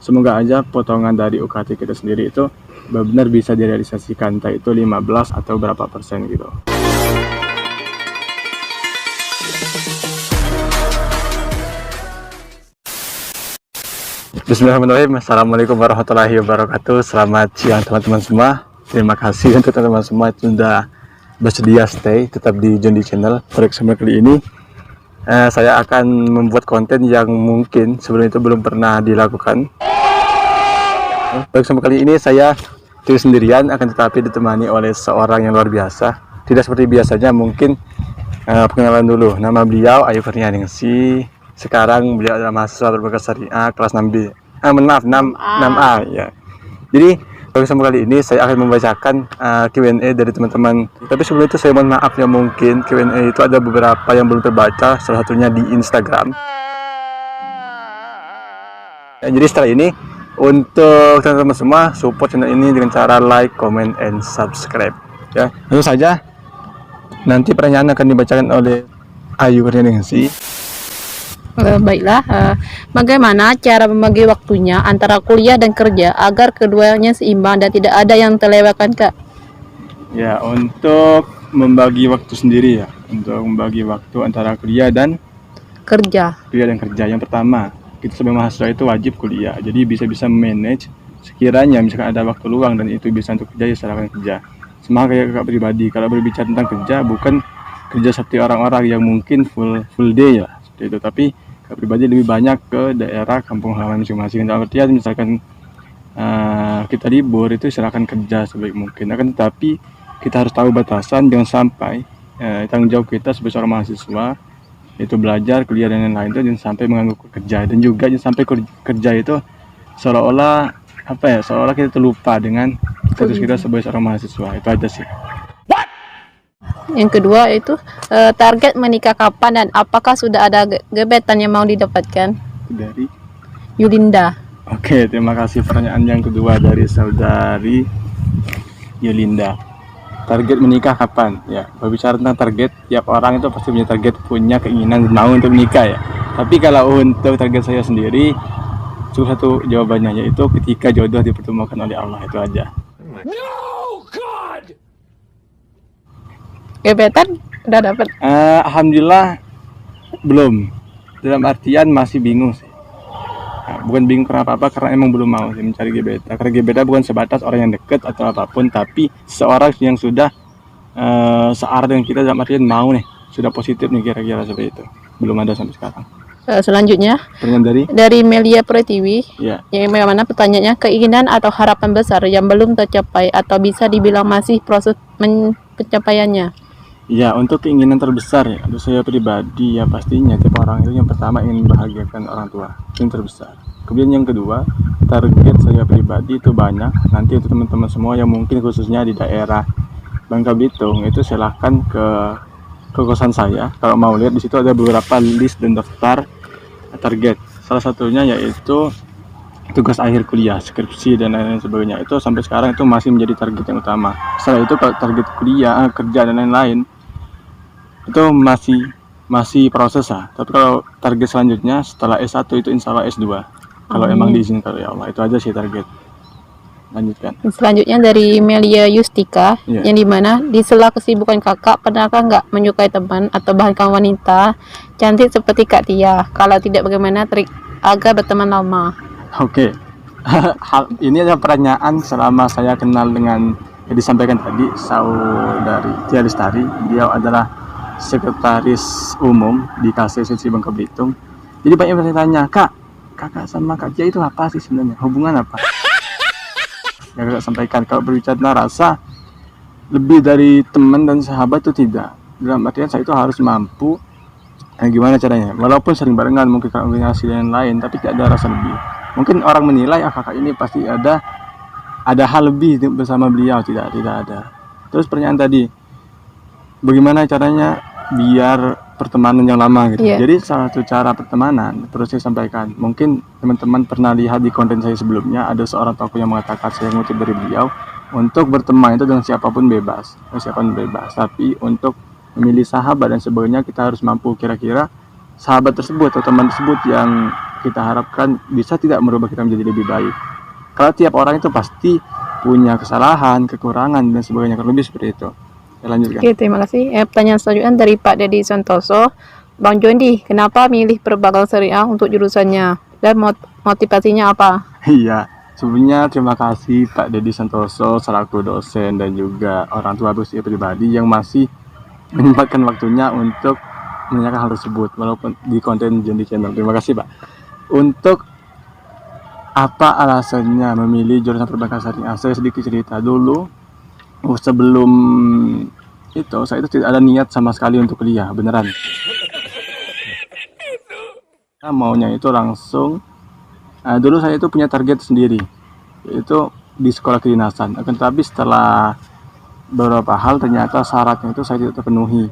semoga aja potongan dari UKT kita sendiri itu benar-benar bisa direalisasikan, entah itu 15 atau berapa persen gitu. Bismillahirrahmanirrahim. Assalamualaikum warahmatullahi wabarakatuh. Selamat siang teman-teman semua. Terima kasih untuk teman-teman semua yang sudah bersedia stay tetap di Jondi Channel. Pada kesempatan kali ini saya akan membuat konten yang mungkin sebelum itu belum pernah dilakukan. Pada kesempatan kali ini saya tidak sendirian, akan tetapi ditemani oleh seorang yang luar biasa. Tidak seperti biasanya, mungkin perkenalan dulu. Nama beliau Ayu Kurnianingsih. Sekarang beliau adalah mahasiswa berbakat syariah kelas 6B. Maaf, 6A ya. Jadi pada kesempatan kali ini saya akan membacakan Q&A dari teman-teman. Tapi sebelum itu saya mohon maaf ya, mungkin Q&A itu ada beberapa yang belum terbaca, salah satunya di Instagram. Jadi setelah ini untuk teman-teman semua support channel ini dengan cara like, comment, and subscribe. Ya, langsung saja. Nanti pertanyaan akan dibacakan oleh Ayu Kurnianingsih. Baiklah, bagaimana cara membagi waktunya antara kuliah dan kerja agar keduanya seimbang dan tidak ada yang terlewatkan, Kak? Ya, untuk membagi waktu sendiri ya, untuk membagi waktu antara kuliah dan Kerja. Yang pertama, kita sebagai mahasiswa itu wajib kuliah, jadi bisa manage sekiranya misalkan ada waktu luang dan itu bisa untuk kerja, ya silakan kerja. Sama kayak kakak pribadi, kalau berbicara tentang kerja, bukan kerja seperti orang-orang yang mungkin full day ya, seperti itu, tapi kakak pribadi lebih banyak ke daerah kampung halaman masing-masing. Dalam artian misalkan kita libur itu silakan kerja sebaik mungkin, akan tetapi kita harus tahu batasan, jangan sampai tanggung jawab kita sebagai seorang mahasiswa itu belajar, kuliah dan lain-lain itu jangan sampai mengganggu kerja, dan juga jangan sampai kerja itu seolah-olah seolah-olah kita terlupa dengan status kita sebagai seorang mahasiswa. Itu aja sih. Yang kedua itu target menikah kapan dan apakah sudah ada gebetan yang mau didapatkan? Dari Yulinda. Oke, terima kasih. Pertanyaan yang kedua dari saudari Yulinda. Target menikah kapan? Ya, berbicara tentang target, tiap orang itu pasti punya target, punya keinginan mau untuk menikah ya. Tapi kalau untuk target saya sendiri, cuma satu jawabannya, yaitu ketika jodoh dipertemukan oleh Allah. Itu aja. No, God! Gebetan udah dapat? Alhamdulillah belum. Dalam artian masih bingung sih. Bukan bingung karena apa-apa, karena emang belum mau sih mencari gebetan. Karena gebetan bukan sebatas orang yang dekat atau apapun, tapi seorang yang sudah searah dengan kita, dalam artian mau nih, sudah positif nih kira-kira seperti itu. Belum ada sampai sekarang. Selanjutnya Pertanyaan dari Melia Pratiwi, ya. yang mana pertanyaannya, keinginan atau harapan besar yang belum tercapai atau bisa dibilang masih proses pencapaiannya? Ya, untuk keinginan terbesar ya, untuk saya pribadi ya pastinya tiap orang itu yang pertama ingin membahagiakan orang tua, yang terbesar. Kemudian yang kedua, target saya pribadi itu banyak. Nanti untuk teman-teman semua yang mungkin khususnya di daerah Bangka Belitung itu silahkan ke kosan saya. Kalau mau lihat di situ ada beberapa list dan daftar target. Salah satunya yaitu tugas akhir kuliah, skripsi dan lain-lain sebagainya. Itu sampai sekarang itu masih menjadi target yang utama. Setelah itu kalau target kuliah, kerja dan lain-lain itu masih proses lah. Tapi kalau target selanjutnya setelah S1 itu insya Allah S2 kalau emang diizinkan oleh Allah. Itu aja sih target. Lanjutkan. Selanjutnya dari Melia Yustika, yang dimana di sela kesibukan kakak, pernahkah nggak menyukai teman atau bahkan wanita cantik seperti Kak Tia? Kalau tidak, bagaimana trik agar berteman lama? Oke. Hal ini adalah pertanyaan selama saya kenal dengan yang disampaikan tadi, saudari Tia Lestari. Dia adalah sekretaris umum di KCSC Bangka Belitung. Jadi banyak yang bertanya, kakak sama Kak Tia itu apa sih sebenarnya? Hubungan apa? Yang kakak sampaikan, kalau berbicara tentang rasa, lebih dari teman dan sahabat itu tidak. Dalam artian saya itu harus mampu, gimana caranya? Walaupun sering barengan, mungkin komunikasi dan lain, tapi tidak ada rasa lebih. Mungkin orang menilai, kakak ini pasti ada hal lebih bersama beliau. Tidak ada. Terus pertanyaan tadi, bagaimana caranya biar pertemanan yang lama gitu. Jadi salah satu cara pertemanan terus saya sampaikan, mungkin teman-teman pernah lihat di konten saya sebelumnya, ada seorang tokoh yang mengatakan, saya ngutip dari beliau, untuk berteman itu dengan siapapun bebas, tapi untuk memilih sahabat dan sebagainya kita harus mampu kira-kira sahabat tersebut atau teman tersebut yang kita harapkan bisa tidak merubah kita menjadi lebih baik. Kalau tiap orang itu pasti punya kesalahan, kekurangan dan sebagainya, kurang lebih seperti itu. Ya, lanjutkan. Oke, terima kasih. Pertanyaan selanjutnya dari Pak Dedi Santoso. Bang Jondi, kenapa milih perbankan syariah untuk jurusannya dan motivasinya apa? Iya, sebelumnya terima kasih Pak Dedi Santoso selaku dosen dan juga orang tua saya pribadi yang masih menyempatkan waktunya untuk menanyakan hal tersebut walaupun di konten Jondi Channel. Terima kasih Pak. Untuk apa alasannya memilih jurusan perbankan syariah? Saya sedikit cerita dulu. Sebelum itu saya itu tidak ada niat sama sekali untuk kuliah, beneran. Nah, maunya itu langsung. Dulu saya itu punya target sendiri, yaitu di sekolah kedinasan. Akan tetapi setelah beberapa hal ternyata syaratnya itu saya tidak terpenuhi.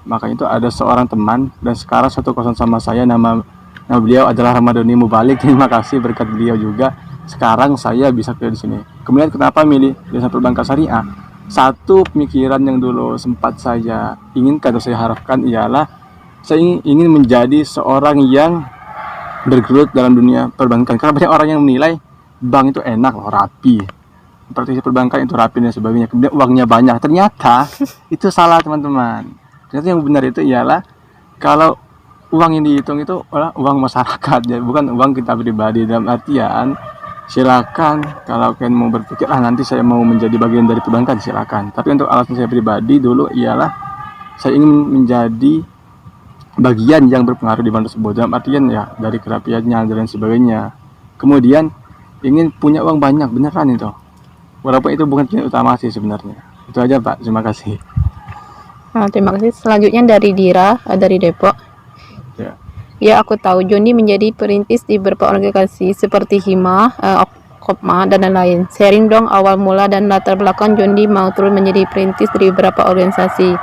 Makanya itu ada seorang teman dan sekarang satu kosan sama saya, nama beliau adalah Ramadhani Mubalik. Terima kasih, berkat beliau juga sekarang saya bisa kerja di sini. Kemudian kenapa milih jurusan perbankan syariah? Satu pemikiran yang dulu sempat saya inginkan atau saya harapkan ialah saya ingin menjadi seorang yang bergelut dalam dunia perbankan. Karena banyak orang yang menilai bank itu enak loh, rapi, praktisi perbankan itu rapi dan sebagainya, kemudian uangnya banyak. Ternyata itu salah teman-teman. Ternyata yang benar itu ialah kalau uang yang dihitung itu adalah uang masyarakat, ya, bukan uang kita pribadi. Dalam artian silakan kalau kalian mau berpikir nanti saya mau menjadi bagian dari perbankan, silakan. Tapi untuk alasan saya pribadi dulu ialah saya ingin menjadi bagian yang berpengaruh di bank tersebut, dalam artian ya dari kerapiannya dan sebagainya. Kemudian ingin punya uang banyak, beneran itu, walaupun itu bukan tujuan utama sih sebenarnya. Itu aja Pak, terima kasih. Terima kasih. Selanjutnya dari Dira, dari Depok. Ya, aku tahu Jondi menjadi perintis di beberapa organisasi seperti Hima, Kopma, dan lain-lain. Sharing dong awal mula dan latar belakang Jondi mau turun menjadi perintis di beberapa organisasi.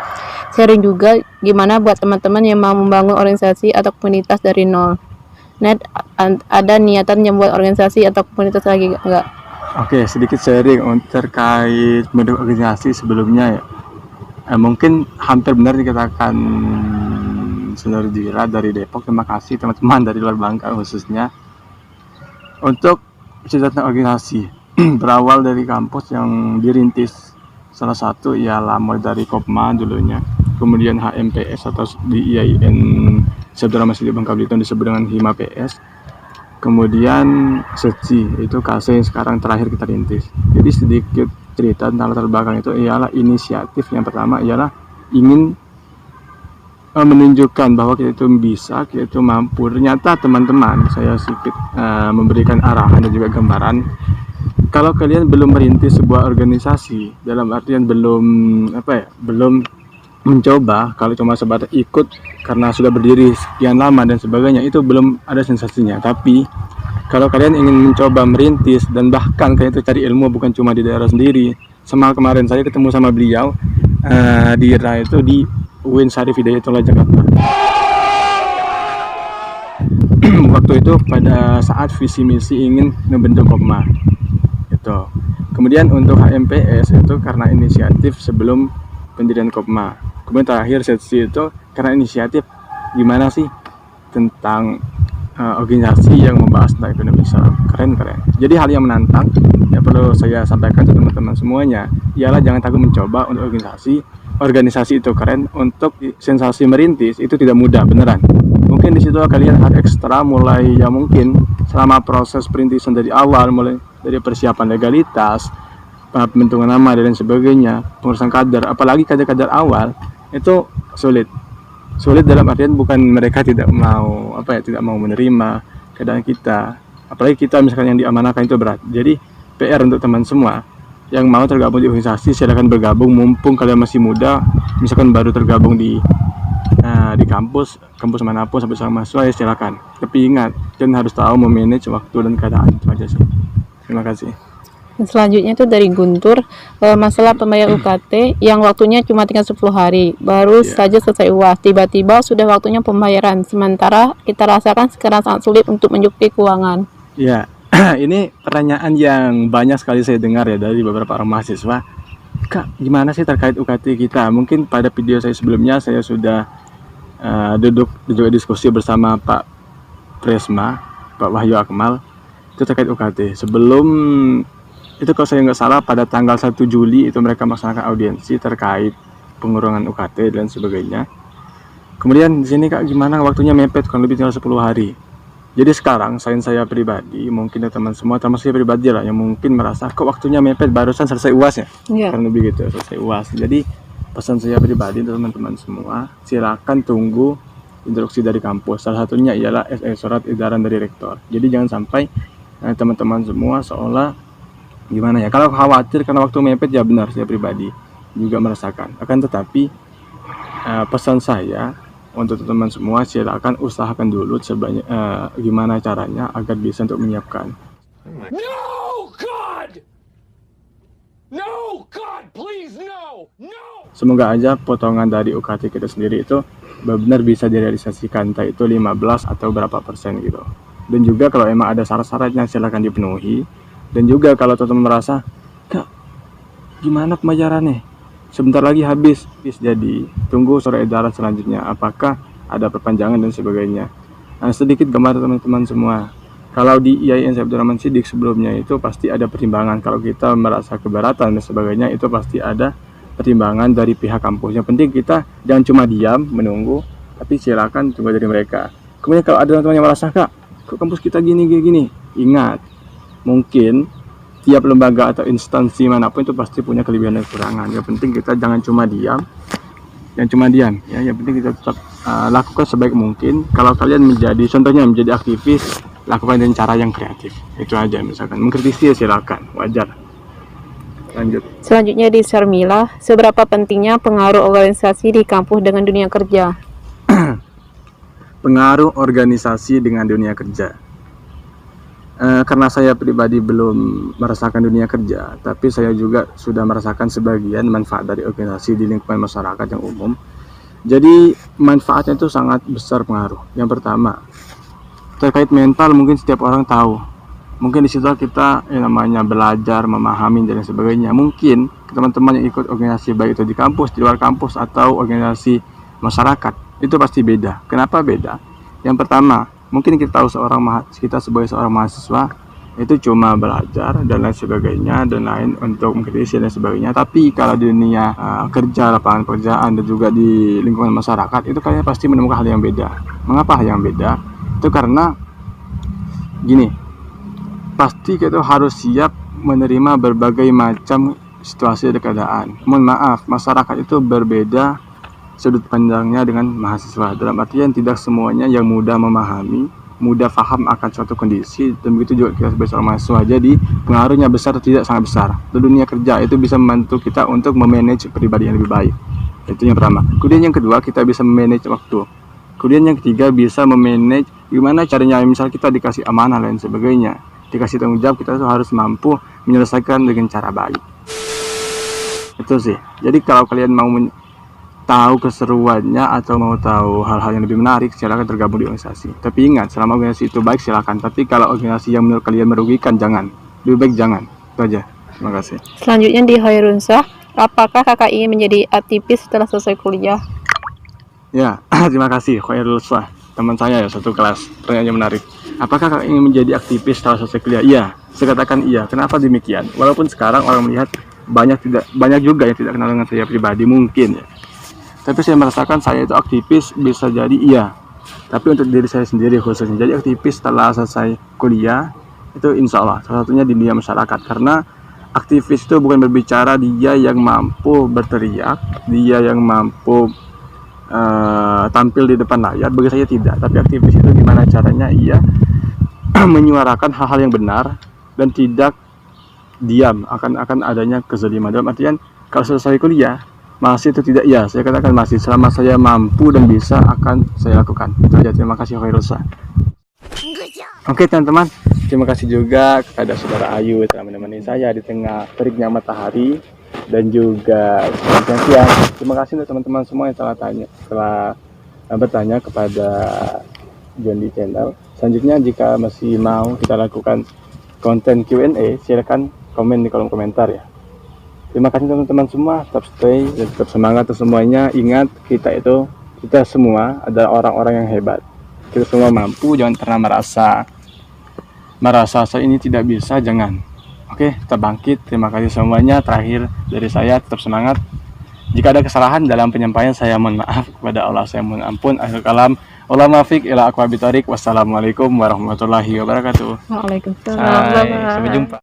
Sharing juga gimana buat teman-teman yang mau membangun organisasi atau komunitas dari nol. Net, ada niatan yang buat organisasi atau komunitas lagi enggak? Oke, sedikit sharing terkait bentuk organisasi sebelumnya ya. Mungkin hampir benar dikatakan Saudara Dira dari Depok. Terima kasih teman-teman dari luar Bangka khususnya. Untuk cerita tentang organisasi berawal dari kampus yang dirintis, salah satu ialah mulai dari Kopma dulunya, kemudian HMPS atau di IAIN Sabda Masjid Bangka Belitung disebut dengan Hima PS, kemudian SECI itu KC yang sekarang terakhir kita rintis. Jadi sedikit cerita tentang latar belakang itu ialah inisiatif yang pertama ialah ingin menunjukkan bahwa kita itu bisa, kita itu mampu. Ternyata teman-teman, saya sedikit memberikan arahan dan juga gambaran. Kalau kalian belum merintis sebuah organisasi, dalam artian belum mencoba, kalau cuma sebatas ikut karena sudah berdiri sekian lama dan sebagainya, itu belum ada sensasinya. Tapi kalau kalian ingin mencoba merintis dan bahkan kalian itu cari ilmu bukan cuma di daerah sendiri. Sama kemarin saya ketemu sama beliau Dira itu di UIN Syarif Hidayatullah Jakarta. Waktu itu pada saat visi misi ingin membentuk Kopma itu. Kemudian untuk HMPS itu karena inisiatif sebelum pendirian Kopma. Kemudian terakhir SECI itu karena inisiatif gimana sih tentang organisasi yang membahas tentang ekonomi Islam. Keren. Jadi hal yang menantang yang perlu saya sampaikan ke teman-teman semuanya ialah jangan takut mencoba untuk organisasi itu keren. Untuk sensasi merintis itu tidak mudah, beneran. Mungkin di situ kalian harus ekstra mulai ya, mungkin selama proses perintisan dari awal, mulai dari persiapan legalitas, pembentukan nama dan sebagainya, pengurusan kader, apalagi kader-kader awal itu sulit dalam artian bukan mereka tidak mau menerima keadaan kita, apalagi kita misalkan yang diamanahkan itu berat. Jadi PR untuk teman semua yang mau tergabung di organisasi, silakan bergabung mumpung kalian masih muda. Misalkan baru tergabung di kampus manapun sampai sama mahasiswa, ya silakan. Tapi ingat, kalian harus tahu memanage waktu dan keadaan. Itu aja sih. Terima kasih. Selanjutnya itu dari Guntur, masalah pembayar UKT yang waktunya cuma tinggal 10 hari, baru saja selesai UAS, tiba-tiba sudah waktunya pembayaran, sementara kita rasakan sekarang sangat sulit untuk mencukupi keuangan. Ya, ini pertanyaan yang banyak sekali saya dengar ya dari beberapa orang mahasiswa. Kak, gimana sih terkait UKT kita? Mungkin pada video saya sebelumnya saya sudah duduk diskusi bersama Pak Presma, Pak Wahyu Akmal, itu terkait UKT. Sebelum itu kalau saya nggak salah pada tanggal 1 Juli itu mereka melaksanakan audiensi terkait pengurangan UKT dan sebagainya. Kemudian di sini Kak gimana waktunya mepet kurang lebih tinggal 10 hari. Jadi sekarang saya pribadi, mungkin teman semua termasuk saya pribadi lah yang mungkin merasa kok waktunya mepet barusan selesai UAS ya. Karena lebih gitu selesai UAS. Jadi pesan saya pribadi untuk teman-teman semua, silakan tunggu instruksi dari kampus. Salah satunya ialah surat edaran dari rektor. Jadi jangan sampai teman-teman semua seolah gimana ya, kalau khawatir karena waktu mepet ya benar, saya pribadi juga merasakan. Akan tetapi pesan saya untuk teman-teman semua, silakan usahakan dulu sebanyak gimana caranya agar bisa untuk menyiapkan. No, God! No, God, please, no! No! Semoga aja potongan dari UKT kita sendiri itu benar-benar bisa direalisasikan, entah itu 15 atau berapa persen gitu. Dan juga kalau emang ada syarat-syaratnya silakan dipenuhi. Dan juga kalau teman-teman merasa, Kak, gimana pembayarannya? Sebentar lagi habis, jadi tunggu surat edaran selanjutnya, apakah ada perpanjangan dan sebagainya. Nah, sedikit gambar teman-teman semua, kalau di IAIN Syekh Abdul Rahman Shiddiq sebelumnya itu pasti ada pertimbangan. Kalau kita merasa keberatan dan sebagainya, itu pasti ada pertimbangan dari pihak kampus. Yang penting kita jangan cuma diam menunggu, tapi silakan coba dari mereka. Kemudian kalau ada teman-teman yang merasa, Kak, kok kampus kita gini, ingat, mungkin tiap lembaga atau instansi manapun itu pasti punya kelebihan dan kekurangan. Yang penting kita jangan cuma diam, ya. Yang penting kita tetap lakukan sebaik mungkin. Kalau kalian contohnya menjadi aktivis, lakukan dengan cara yang kreatif. Itu aja, misalkan mengkritisi ya silakan, wajar. Lanjut. Selanjutnya di Sarmila, seberapa pentingnya pengaruh organisasi di kampus dengan dunia kerja? Pengaruh organisasi dengan dunia kerja. Karena saya pribadi belum merasakan dunia kerja, tapi saya juga sudah merasakan sebagian manfaat dari organisasi di lingkungan masyarakat yang umum. Jadi manfaatnya itu sangat besar pengaruh. Yang pertama, terkait mental, mungkin setiap orang tahu. Mungkin di situ kita namanya belajar, memahami dan sebagainya. Mungkin teman-teman yang ikut organisasi baik itu di kampus, di luar kampus atau organisasi masyarakat, itu pasti beda. Kenapa beda? Yang pertama, mungkin kita tahu kita sebagai seorang mahasiswa itu cuma belajar dan lain sebagainya dan lain untuk mengkritisi dan sebagainya. Tapi kalau di dunia kerja, lapangan pekerjaan dan juga di lingkungan masyarakat, itu kalian pasti menemukan hal yang beda. Mengapa hal yang beda? Itu karena gini, pasti kita harus siap menerima berbagai macam situasi dan keadaan. Mohon maaf, masyarakat itu berbeda sudut pandangnya dengan mahasiswa, dalam artian tidak semuanya yang mudah memahami, mudah paham akan suatu kondisi, dan begitu juga kita sebagai seorang mahasiswa. Jadi pengaruhnya besar atau tidak sangat besar. Di dunia kerja itu bisa membantu kita untuk memanage pribadi yang lebih baik. Itu yang pertama. Kemudian yang kedua, kita bisa memanage waktu. Kemudian yang ketiga, bisa memanage gimana caranya, misal kita dikasih amanah dan sebagainya, dikasih tanggung jawab, kita tuh harus mampu menyelesaikan dengan cara baik. Itu sih. Jadi kalau kalian mau tahu keseruannya atau mau tahu hal-hal yang lebih menarik, silakan tergabung di organisasi. Tapi ingat, selama organisasi itu baik silakan. Tapi kalau organisasi yang menurut kalian merugikan, jangan. Lebih baik jangan. Itu aja. Terima kasih. Selanjutnya di Hairunsa, apakah kakak ingin menjadi aktivis setelah selesai kuliah? Ya, terima kasih Khairul Swah, teman saya ya, satu kelas. Pertanyaannya menarik. Apakah kakak ingin menjadi aktivis setelah selesai kuliah? Iya, saya katakan iya. Kenapa demikian? Walaupun sekarang orang melihat banyak juga yang tidak kenal dengan saya pribadi mungkin ya. Tapi saya merasakan saya itu aktivis bisa jadi iya. Tapi untuk diri saya sendiri khususnya jadi aktivis setelah selesai kuliah itu insya Allah salah satunya di dunia masyarakat. Karena aktivis itu bukan berbicara dia yang mampu berteriak, dia yang mampu tampil di depan layar. Bagi saya tidak. Tapi aktivis itu gimana caranya ia menyuarakan hal-hal yang benar dan tidak diam akan adanya kezaliman. Dalam artian kalau selesai kuliah masih itu tidak, ya saya katakan masih, selama saya mampu dan bisa akan saya lakukan. Itu aja, terima kasih Khairusa. Oke teman-teman, terima kasih juga kepada saudara Ayu telah menemani saya di tengah teriknya matahari dan juga siang. Terima kasih untuk teman-teman semua yang telah bertanya kepada Jondi Channel. Selanjutnya jika masih mau kita lakukan konten Q&A, silakan komen di kolom komentar ya. Terima kasih teman-teman semua, tetap stay dan tetap semangat untuk semuanya. Ingat, kita semua adalah orang-orang yang hebat. kita semua mampu, jangan pernah merasa saya ini tidak bisa, jangan. Oke, kita bangkit. Terima kasih semuanya. Terakhir dari saya, tetap semangat. Jika ada kesalahan dalam penyampaian, saya mohon maaf. Kepada Allah saya mohon ampun. Akhir kalam, Allah mafiq ila aqwabit thoriq. Wassalamualaikum warahmatullahi wabarakatuh. Waalaikumsalam. Hai, Bye-bye. sampai jumpa.